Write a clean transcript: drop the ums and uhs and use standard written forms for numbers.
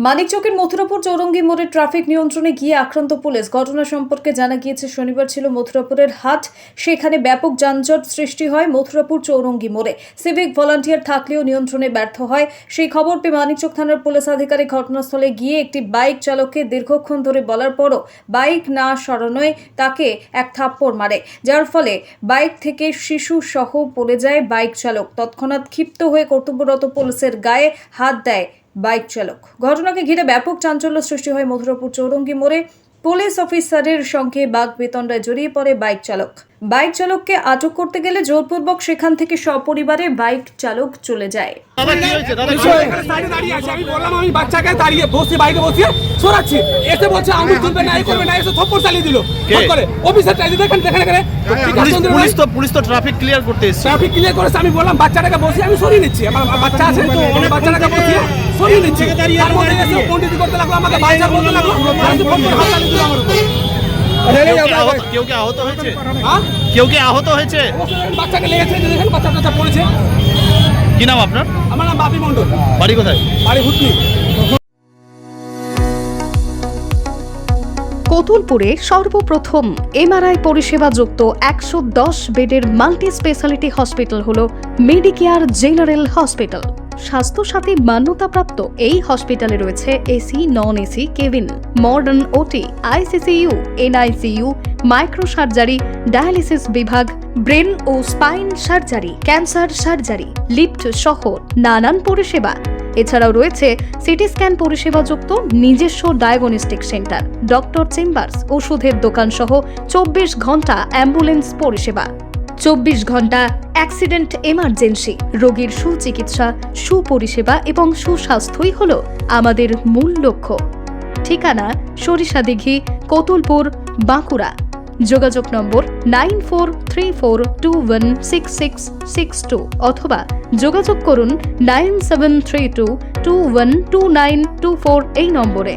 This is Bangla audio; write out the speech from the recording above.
মানিকচকের মথুরাপুর চৌরঙ্গি মোড়ে ট্রাফিক নিয়ন্ত্রণে গিয়ে আক্রান্ত পুলিশ। ঘটনা সম্পর্কে জানা গিয়েছে, শনিবার ছিল মথুরাপুরের হাট। সেখানে ব্যাপক যানজট সৃষ্টি হয় মথুরাপুর চৌরঙ্গি মোড়ে। সিভিক ভলান্টিয়ার থাকলেও নিয়ন্ত্রণে ব্যর্থ হয়। সেই খবর পেয়ে মানিকচক থানার পুলিশ আধিকারিক ঘটনাস্থলে গিয়ে একটি বাইক চালককে দীর্ঘক্ষণ ধরে বলার পরও বাইক না সরানোয় তাকে এক থাপ্পড় মারে, যার ফলে বাইক থেকে শিশু সহ পড়ে যায় বাইক চালক। তৎক্ষণাৎ ক্ষিপ্ত হয়ে কর্তব্যরত পুলিশের গায়ে হাত দেয় বাইক চালক। ঘটনাকে ঘিরে ব্যাপক চাঞ্চল্য সৃষ্টি হয় মথুরাপুর চৌরঙ্গি মোড়ে। পুলিশ অফিসারের সঙ্গে বাকবিতণ্ডায় জড়িয়ে পড়ে বাইক চালক। বাইক চালককে আটক করতে গেলে জোরপূর্বক সেখান থেকে সপরিবারে বাইক চালক চলে যায়। আমি বললাম আমি বাচ্চাকে দাঁড়িয়ে বসে বাইকে বসিয়ে সরাচ্ছি, এসে বলছে আঙুল তুলবে না, এই করবে না, এসে থপ্পড় চালিয়ে দিল। অফিসার পুলিশ তো ট্রাফিক ক্লিয়ার করতে এসেছে। ট্রাফিক ক্লিয়ার করেছে। আমি বললাম বাচ্চাটাকে বসিয়ে আমি সরিয়ে নিচ্ছি, আমার বাচ্চা আছে তো, বাচ্চাটাকে বসিয়ে সরিয়ে নিচ্ছি। তার মধ্যে এসে পন্ডিতি করতে লাগলো, আমাকে বাইচার বলতে লাগলো, কেউ কি আহত হয়েছে? কেউ কি আহত হয়েছে? বাচ্চাকে লেগেছে, দেখেন বাচ্চাটা পড়েছে। কি নাম আপনার? আমার নাম বাপি মন্ডল। বাড়ি কোথায়? বাড়ি হুটনি। কতুলপুরে সর্বপ্রথম এমআরআই পরিষেবা যুক্ত 110 বেডের মাল্টি স্পেশালিটি হসপিটাল হল মেডিকেয়ার জেনারেল হসপিটাল। স্বাস্থ্যসাথী মান্যতাপ্রাপ্ত এই হসপিটালে রয়েছে AC, non AC cabin, modern OT, ICCU, NICU, micro surgery, dialysis বিভাগ, ব্রেন ও spine surgery, cancer surgery, lift সহ নানান পরিষেবা। এছাড়াও রয়েছে সিটি স্ক্যান পরিষেবা যুক্ত নিজস্ব ডায়াগনস্টিক সেন্টার, ডক্টর চেম্বার্স, ওষুধের দোকান সহ 24 ঘন্টা অ্যাম্বুলেন্স পরিষেবা। 24 ঘন্টা অ্যাক্সিডেন্ট এমার্জেন্সি, রোগীর সুচিকিৎসা, সুপরিষেবা এবং সুস্বাস্থ্যই হল আমাদের মূল লক্ষ্য। ঠিকানা সরিষাদিঘি, কতুলপুর, বাঁকুড়া। যোগাযোগ নম্বর 9434216662 অথবা যোগাযোগ করুন 9732212924 এই নম্বরে।